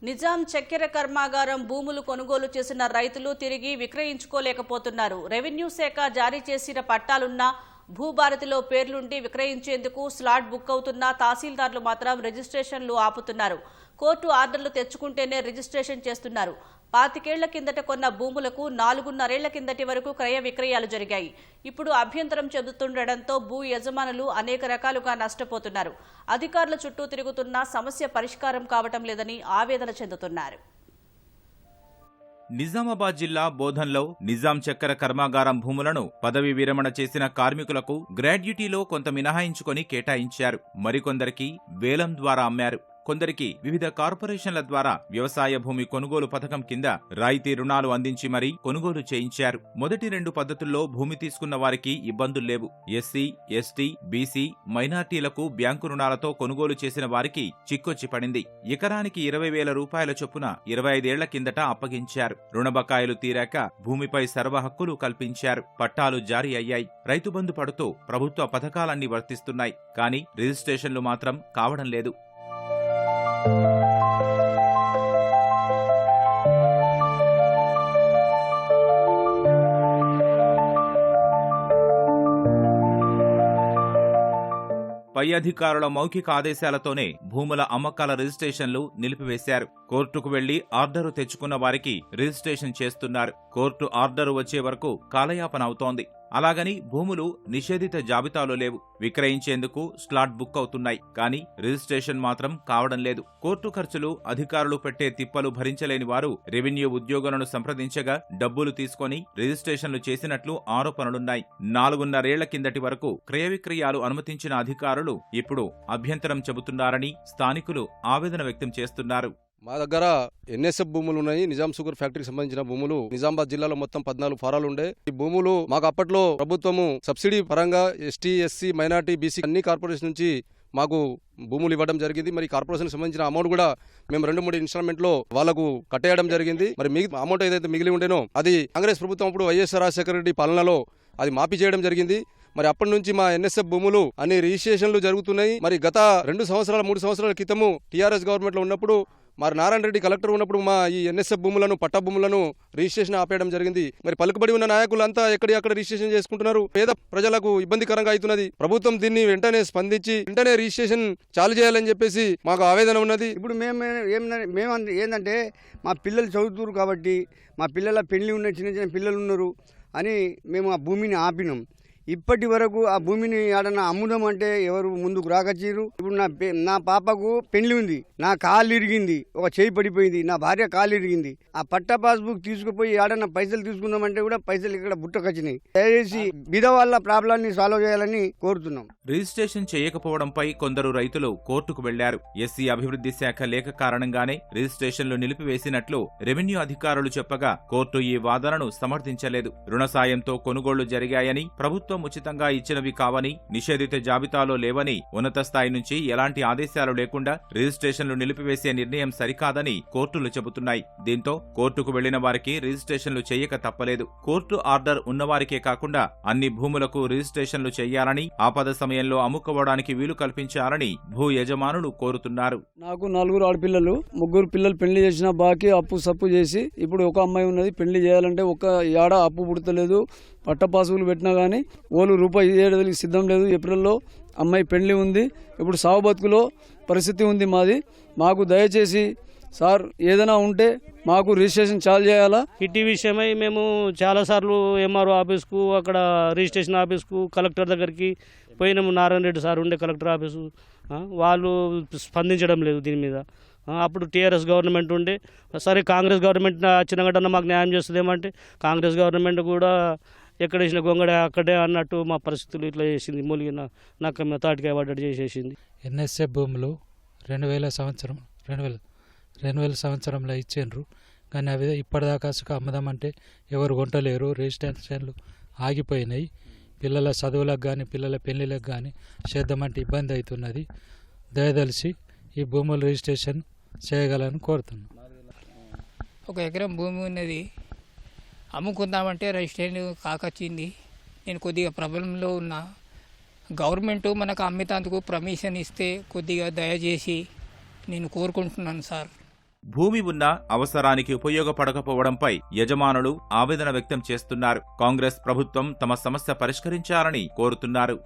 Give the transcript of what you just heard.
నిజాం చక్కెర కర్మాగారం భూములు కొనుగోలు చేసిన రైతులు తిరిగి విక్రయించుకోలేకపోతున్నారు. రెవెన్యూ శాఖ జారీ చేసిన పట్టాలున్న భూభారతిలో పేర్లుండి విక్రయించేందుకు స్లాట్ బుక్ అవుతున్న తహసీల్దార్లు మాత్రం రిజిస్ట్రేషన్లు ఆపుతున్నారు. కోర్టు ఆర్డర్లు తెచ్చుకుంటేనే రిజిస్ట్రేషన్ చేస్తున్నారు. 25 ఏళ్ల కిందట కొన్న భూములకు 4.5 ఏళ్ల కిందటి వరకు క్రయ విక్రయాలు జరిగాయి. ఇప్పుడు అభ్యంతరం చెబుతుండటంతో భూ యజమానులు అనేక రకాలుగా నష్టపోతున్నారు. అధికారుల చుట్టూ తిరుగుతున్నా సమస్య పరిష్కారం కావటం లేదని ఆవేదన చెందుతున్నారు. నిజామాబాద్ జిల్లా బోధన్లో నిజాం చక్కెర కర్మాగారం భూములను పదవి విరమణ చేసిన కార్మికులకు గ్రాడ్యుటీలో కొంత మినహాయించుకొని కేటాయించారు. మరికొందరికి వేలం ద్వారా అమ్మారు. కొందరికి వివిధ కార్పొరేషన్ల ద్వారా వ్యవసాయ భూమి కొనుగోలు పథకం కింద రాయితీ రుణాలు అందించి మరీ కొనుగోలు చేయించారు. మొదటి 2 పద్ధతుల్లో భూమి తీసుకున్న వారికి ఇబ్బందుల్లేవు. ఎస్సీ, ఎస్టీ, బీసీ, మైనార్టీలకు బ్యాంకు రుణాలతో కొనుగోలు చేసిన వారికి చిక్కొచ్చి పడింది. ఎకరానికి 20,000 రూపాయల చొప్పున 25 ఏళ్ల కిందట అప్పగించారు. రుణ బకాయిలు తీరాక భూమిపై సర్వ హక్కులు కల్పించారు. పట్టాలు జారీ అయ్యాయి. రైతు బంధు పడుతూ ప్రభుత్వ పథకాలన్నీ వర్తిస్తున్నాయి. కానీ రిజిస్ట్రేషన్లు మాత్రం కావడం లేదు. పై అధికారుల మౌఖిక ఆదేశాలతోనే భూముల అమ్మకాల రిజిస్ట్రేషన్లు నిలిపివేశారు. కోర్టుకు వెళ్లి ఆర్డరు తెచ్చుకున్న వారికి రిజిస్ట్రేషన్ చేస్తున్నారు. కోర్టు ఆర్డరు వచ్చే వరకు కాలయాపన అవుతోంది. అలాగని భూములు నిషేధిత జాబితాలో లేవు. విక్రయించేందుకు స్లాట్ బుక్ అవుతున్నాయి. కానీ రిజిస్ట్రేషన్ మాత్రం కావడం లేదు. కోర్టు ఖర్చులు, అధికారులు పెట్టే తిప్పలు భరించలేని వారు రెవెన్యూ ఉద్యోగులను సంప్రదించగా డబ్బులు తీసుకొని రిజిస్ట్రేషన్లు చేసినట్లు ఆరోపణలున్నాయి. 4.5 ఏళ్ల కిందటి వరకు క్రయ విక్రయాలు అనుమతించిన అధికారులు ఇప్పుడు అభ్యంతరం చెబుతున్నారని స్థానికులు ఆవేదన వ్యక్తం చేస్తున్నారు. మా దగ్గర ఎన్ఎస్ఎఫ్ భూములు ఉన్నాయి. నిజాం షుగర్ ఫ్యాక్టరీకి సంబంధించిన భూములు నిజామాబాద్ జిల్లాలో మొత్తం 14 ఫారాలు ఉండే. ఈ భూములు మాకు అప్పట్లో ప్రభుత్వము సబ్సిడీ పరంగా ఎస్టీ, ఎస్సీ, మైనార్టీ, బీసీ అన్ని కార్పొరేషన్ నుంచి మాకు భూములు ఇవ్వడం జరిగింది. మరి కార్పొరేషన్ సంబంధించిన అమౌంట్ కూడా మేము 2-3 ఇన్స్టాల్మెంట్ లో వాళ్లకు కట్టేయడం జరిగింది. మరి అమౌంట్ ఏదైతే మిగిలి ఉండేనో అది కాంగ్రెస్ ప్రభుత్వం అప్పుడు వైఎస్ రాజశేఖర రెడ్డి పాలనలో అది మాఫీ చేయడం జరిగింది. మరి అప్పటి నుంచి మా ఎన్ఎస్ఎఫ్ భూములు అన్ని రిజిస్ట్రేషన్లు జరుగుతున్నాయి. మరి గత 2 సంవత్సరాల 3 సంవత్సరాల క్రితము టీఆర్ఎస్ గవర్నమెంట్ లో ఉన్నప్పుడు మరి నారాయణ రెడ్డి కలెక్టర్ ఉన్నప్పుడు మా ఈ ఎన్ఎస్ఎఫ్ భూములను, పట్టా భూములను రిజిస్ట్రేషన్ ఆపేయడం జరిగింది. మరి పలుకుబడి ఉన్న నాయకులంతా ఎక్కడి రిజిస్ట్రేషన్ చేసుకుంటున్నారు. పేద ప్రజలకు ఇబ్బందికరంగా అవుతున్నది. ప్రభుత్వం దీన్ని వెంటనే స్పందించి వెంటనే రిజిస్ట్రేషన్ చాలు చేయాలని చెప్పేసి మాకు ఆవేదన ఉన్నది. ఇప్పుడు మేము ఏంటంటే మా పిల్లలు చదువుతున్నారు కాబట్టి, మా పిల్లల పెళ్లి ఉన్న చిన్న పిల్లలు ఉన్నారు అని మేము ఆ భూమిని ఆపినాం. ఇప్పటి వరకు ఆ భూమిని ఆడన అమ్ముదాం అంటే ఎవరు ముందుకు రాకచ్చీరు. ఇప్పుడు నా పాపకు పెళ్లి ఉంది, నా కాలు ఇరిగింది, ఒక చేయి పడిపోయింది, నా భార్య కాలు ఇరిగింది. ఆ పట్టా పాస్బుక్ తీసుకుపోయి ఆడన పైసలు తీసుకుందామంటే కూడా పైసలు ఇక్కడ బుట్టకొచ్చినాయి. దయచేసి బీద వాళ్ళ ప్రాబ్లాన్ని సాల్వ్ చేయాలని కోరుతున్నాం. రిజిస్ట్రేషన్ చేయకపోవడంపై కొందరు రైతులు కోర్టుకు వెళ్లారు. ఎస్సీ అభివృద్ధి శాఖ లేఖ కారణంగానే రిజిస్ట్రేషన్లు నిలిపివేసినట్లు రెవెన్యూ అధికారులు చెప్పగా కోర్టు ఈ వాదనను సమర్థించలేదు. రుణ సాయంతో కొనుగోళ్లు జరిగాయని, ప్రభుత్వం ఉచితంగా ఇచ్చినవి కావని, నిషేధిత జాబితాలో లేవని, ఉన్నత స్థాయి నుంచి ఎలాంటి ఆదేశాలు లేకుండా రిజిస్ట్రేషన్లు నిలిపివేసే నిర్ణయం సరికాదని కోర్టులు చెబుతున్నాయి. దీంతో కోర్టుకు వెళ్లిన వారికి రిజిస్ట్రేషన్లు చేయక తప్పలేదు. కోర్టు ఆర్డర్ ఉన్నవారికే కాకుండా అన్ని భూములకు రిజిస్ట్రేషన్లు చేయాలని, ఆపద సమయంలో అమ్ముకోవడానికి వీలు కల్పించాలని భూ యజమానులు కోరుతున్నారు. నాకు 4 ఆడపిల్లలు, 3 పిల్లలు పెళ్లి చేసిన బాకీ అప్పు సప్పు చేసి ఇప్పుడు ఒక అమ్మాయి ఉన్నది. పెళ్లి చేయాలంటే ఒక ఏడా అప్పు పుడతలేదు. పట్ట పాసులు పెట్టినా కానీ ఓలు రూపాయి ఇయ్యడానికి సిద్ధం లేదు. ఏప్రిల్లో అమ్మాయి పెళ్లి ఉంది. ఇప్పుడు సాగు బతుకులో పరిస్థితి ఉంది మాది. మాకు దయచేసి సార్ ఏదైనా ఉంటే మాకు రిజిస్ట్రేషన్ చాలు చేయాలా. కిట్టి విషయమై మేము చాలాసార్లు ఎంఆర్ఓ ఆఫీస్కు, అక్కడ రిజిస్ట్రేషన్ ఆఫీస్కు, కలెక్టర్ దగ్గరికి పోయినాము. నారాయణ రెడ్డి సార్ ఉండే కలెక్టర్ ఆఫీసు, వాళ్ళు స్పందించడం లేదు దీని మీద. అప్పుడు టీఆర్ఎస్ గవర్నమెంట్ ఉండే, సరే కాంగ్రెస్ గవర్నమెంట్ వచ్చిన గంట మాకు న్యాయం చేస్తుందేమంటే కాంగ్రెస్ గవర్నమెంట్ కూడా ఎక్కడ వేసిన గొంగడ అక్కడే అన్నట్టు మా పరిస్థితులు ఇట్లా చేసింది. మూలిగిన నాకు తాటికాయ పడ్డట్టు చేసేసింది. ఎన్ఎస్ఎఫ్ భూములు 2000 సంవత్సరంలో ఇచ్చిండ్రు. కానీ అవి ఇప్పటిదాకా అమ్మదామంటే ఎవరు కొంటలేరు. రిజిస్ట్రేషన్లు ఆగిపోయినాయి. పిల్లల చదువులకు కానీ పిల్లల పెళ్లిలకు కానీ చేద్దామంటే ఇబ్బంది అవుతున్నది. దయదలిసి ఈ భూముల రిజిస్ట్రేషన్ చేయగలని కోరుతున్నాను. 1 ఎకరం భూమి ఉన్నది, అమ్ముకుందామంటే రిజిస్ట్రేషన్ కాకొచ్చింది. నేను కొద్దిగా ప్రాబ్లంలో ఉన్నా. గవర్నమెంట్ మనకు అమ్మేందుకు పర్మిషన్ ఇస్తే కొద్దిగా దయచేసి నేను కోరుకుంటున్నాను సార్. భూమి ఉన్నా అవసరానికి ఉపయోగపడకపోవడంపై యజమానులు ఆవేదన వ్యక్తం చేస్తున్నారు. కాంగ్రెస్ ప్రభుత్వం తమ సమస్య పరిష్కరించాలని కోరుతున్నారు.